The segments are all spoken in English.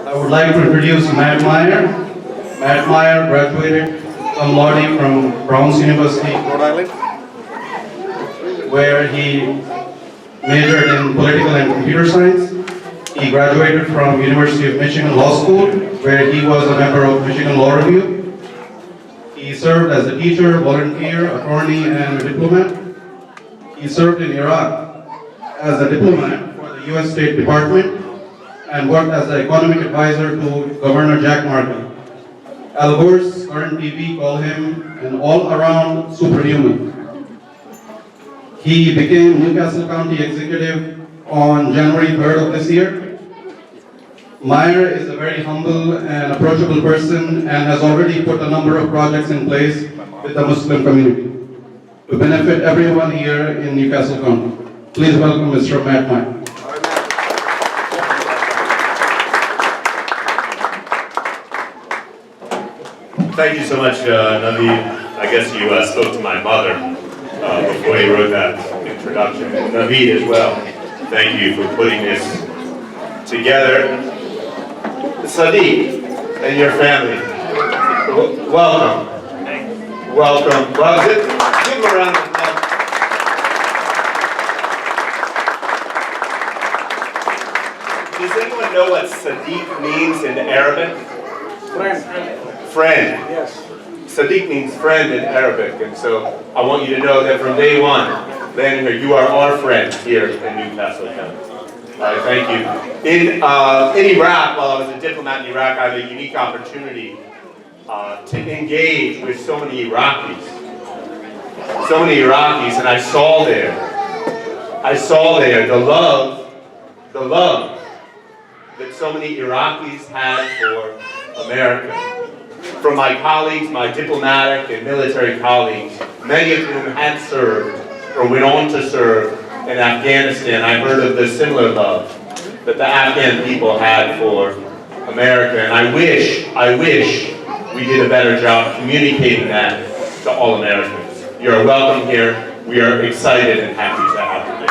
I would like to introduce Matt Meyer. Matt Meyer graduated cum laude from Brown's University, Rhode Island, where he majored in political and computer science. He graduated from University of Michigan Law School, where he was a member of Michigan Law Review. He served as a teacher, volunteer, attorney, and a diplomat. He served in Iraq as a diplomat for the U.S. State Department and worked as an economic advisor to Governor Jack Markey. Al Gore's current TV called him an all-around superhuman. He became Newcastle County Executive on January 3rd of this year. Meyer is a very humble and approachable person and has already put a number of projects in place with the Muslim community to benefit everyone here in Newcastle County. Please welcome Mr. Matt Meyer. Thank you so much, Naveed. I guess you spoke to my mother before you wrote that introduction. And Naveed as well. Thank you for putting this together. Sadiq and your family, welcome. Welcome. Well, give them a round of applause. Does anyone know what Sadiq means in Arabic? Friend. Yes. Sadiq means friend in Arabic, and so I want you to know that from day one, landing here, you are our friend here in Newcastle County. Thank you. In Iraq, while I was a diplomat in Iraq, I had a unique opportunity to engage with so many Iraqis. And I saw there the love that so many Iraqis had for America. From my colleagues, my diplomatic and military colleagues, many of whom had served or went on to serve in Afghanistan, I heard of the similar love that the Afghan people had for America, and I wish we did a better job communicating that to all Americans. You're welcome here. We are excited and happy to have you.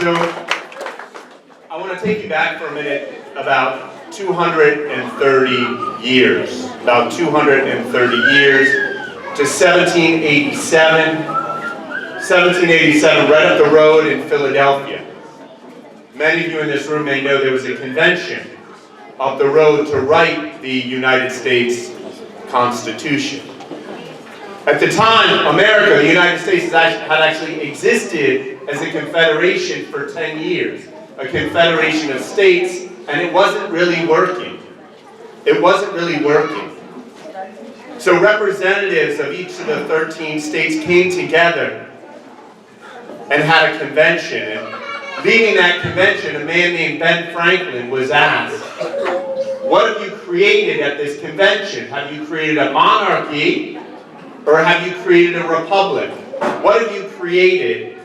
So, I want to take you back for a minute about 230 years, to 1787, right up the road in Philadelphia. Many of you in this room may know there was a convention up the road to write the United States Constitution. At the time, America, the United States, had actually existed as a confederation for 10 years, a confederation of states, and it wasn't really working. So representatives of each of the 13 states came together and had a convention. And leading that convention, a man named Ben Franklin was asked, what have you created at this convention? Have you created a monarchy or have you created a republic? What have you created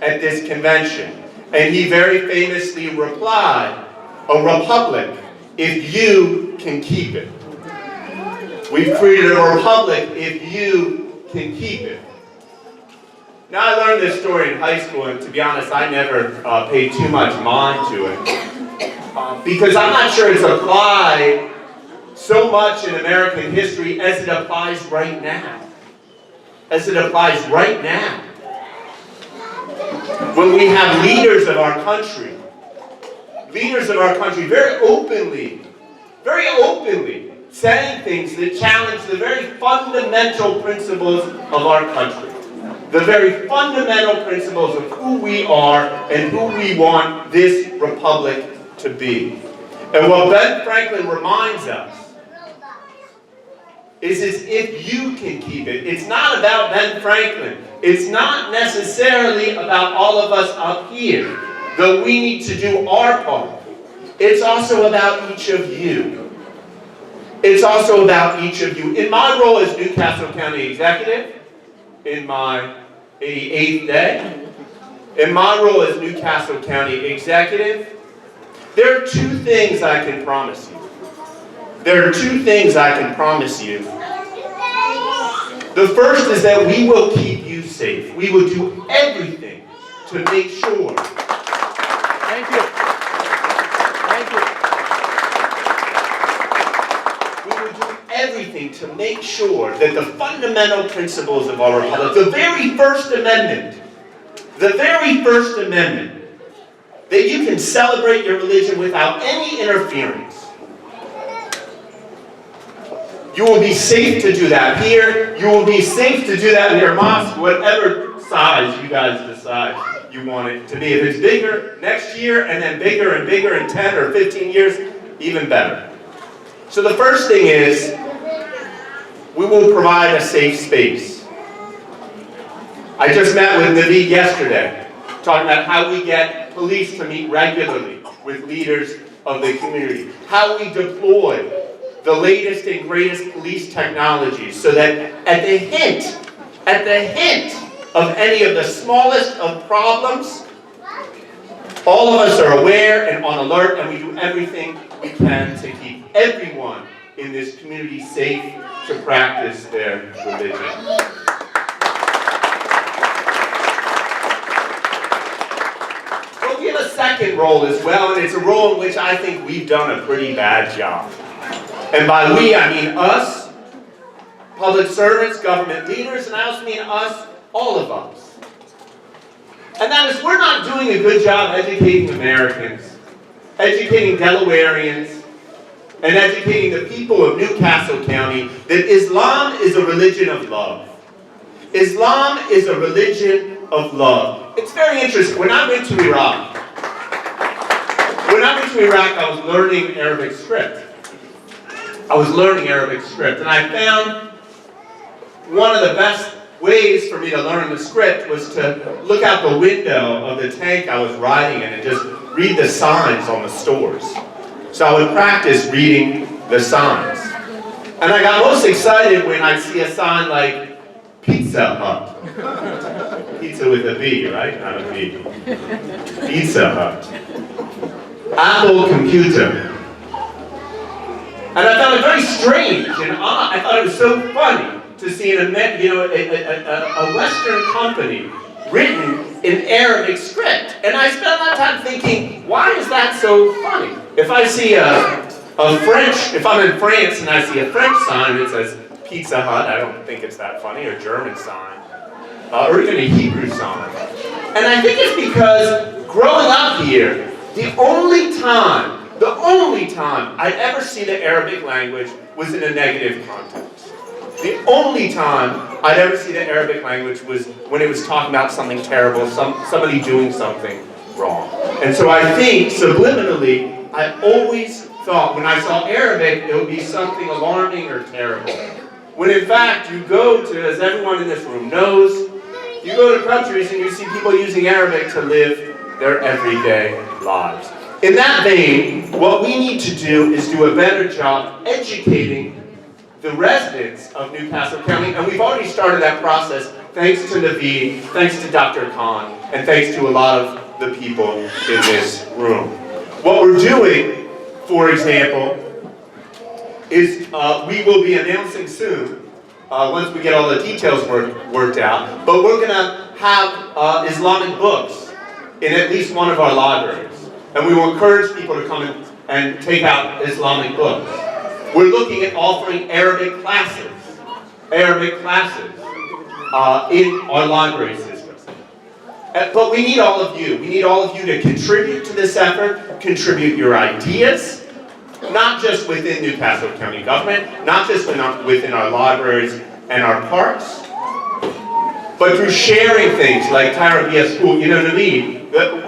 at this convention? And he very famously replied, a republic, if you can keep it. We've created a republic if you can keep it. Now, I learned this story in high school, and to be honest, I never paid too much mind to it. Because I'm not sure it's applied so much in American history as it applies right now. When we have leaders of our country very openly saying things that challenge the very fundamental principles of our country. The very fundamental principles of who we are and who we want this republic to be. And what Ben Franklin reminds us is if you can keep it. It's not about Ben Franklin. It's not necessarily about all of us up here, though we need to do our part. It's also about each of you. In my role as Newcastle County Executive, in my 88th day, in my role as Newcastle County Executive, there are two things I can promise you. The first is that we will keep you safe. We will do everything to make sure. Thank you. to make sure that the fundamental principles of our republic, the very First Amendment, that you can celebrate your religion without any interference. You will be safe to do that here. You will be safe to do that in your mosque, whatever size you guys decide you want it to be. If it's bigger next year, and then bigger and bigger in 10 or 15 years, even better. So the first thing is, we will provide a safe space. I just met with Naveed yesterday, talking about how we get police to meet regularly with leaders of the community, how we deploy the latest and greatest police technologies so that at the hint of any of the smallest of problems, all of us are aware and on alert, and we do everything we can to keep everyone in this community safe to practice their religion. But we have a second role as well, and it's a role in which I think we've done a pretty bad job. And by we, I mean us, public servants, government leaders, and I also mean us, all of us. And that is, we're not doing a good job educating Americans, educating Delawareans, and educating the people of Newcastle County that Islam is a religion of love. Islam is a religion of love. It's very interesting. When I went to Iraq, I was learning Arabic script. And I found one of the best ways for me to learn the script was to look out the window of the tank I was riding in and just read the signs on the stores. So I would practice reading the signs. And I got most excited when I'd see a sign like Pizza Hut. Pizza with a B, right? Not a B. Pizza Hut. Apple Computer. And I found it very strange and odd. I thought it was so funny to see a Western company written in Arabic script. And I spent a lot of time thinking, why is that so funny? If I see if I'm in France and I see a French sign that says Pizza Hut, I don't think it's that funny, or a German sign, or even a Hebrew sign. And I think it's because growing up here, the only time I'd ever see the Arabic language was in a negative context. The only time I'd ever see the Arabic language was when it was talking about something terrible, somebody doing something wrong. And so I think, subliminally, I always thought when I saw Arabic, it would be something alarming or terrible. When in fact, you go to, as everyone in this room knows, you go to countries and you see people using Arabic to live their everyday lives. In that vein, what we need to do is do a better job educating the residents of Newcastle County, and we've already started that process thanks to Naveed, thanks to Dr. Khan, and thanks to a lot of the people in this room. What we're doing, for example, is we will be announcing soon, once we get all the details worked out, but we're going to have Islamic books in at least one of our libraries. And we will encourage people to come in and take out Islamic books. We're looking at offering Arabic classes in our library systems. But we need all of you. We need all of you to contribute to this effort, contribute your ideas, not just within Newcastle County government, not just within our libraries and our parks, but through sharing things like Tarabiyah School. You know, Naveed,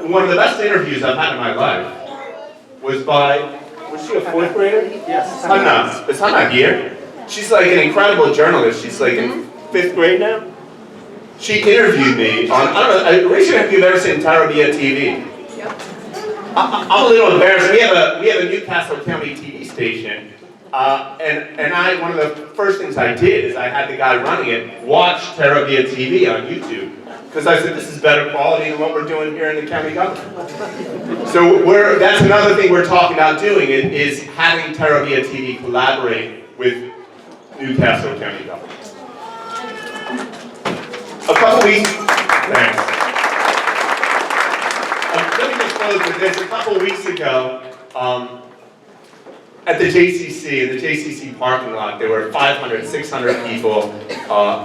one of the best interviews I've had in my life was by, was she a fourth grader? Yes. Is Hannah here? She's like an incredible journalist. She's like in 5th grade now. She interviewed me on, I don't know, raise your hand if you've ever seen Tarabiyah TV. Yep. I'm a little embarrassed. We have a Newcastle County TV station. And one of the first things I did is I had the guy running it watch Tarabiyah TV on YouTube. Because I said, this is better quality than what we're doing here in the county government. So that's another thing we're talking about doing, is having Tarabiyah TV collaborate with Newcastle County government. A couple weeks, thanks. Let me just close with this. A couple weeks ago, at the JCC, in the JCC parking lot, there were 500, 600 people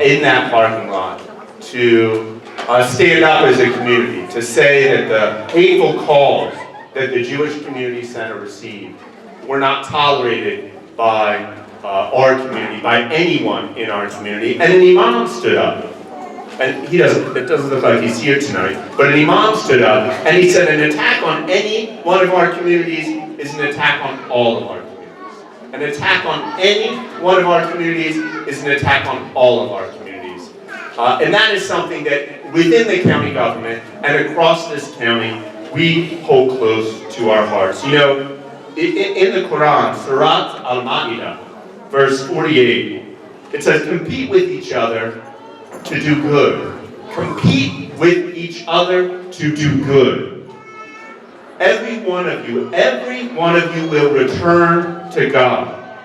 in that parking lot to stand up as a community, to say that the hateful calls that the Jewish Community Center received were not tolerated by our community, by anyone in our community. And an imam stood up, and it doesn't look like he's here tonight, but an imam stood up and he said an attack on any one of our communities is an attack on all of our communities. An attack on any one of our communities is an attack on all of our communities. And that is something that within the county government and across this county, we hold close to our hearts. You know, in the Quran, Surat Al-Ma'idah, verse 48, it says, compete with each other to do good. Compete with each other to do good. Every one of you will return to God,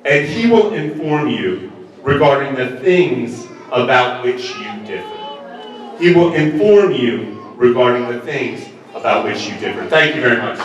and He will inform you regarding the things about which you differ. He will inform you regarding the things about which you differ. Thank you very much.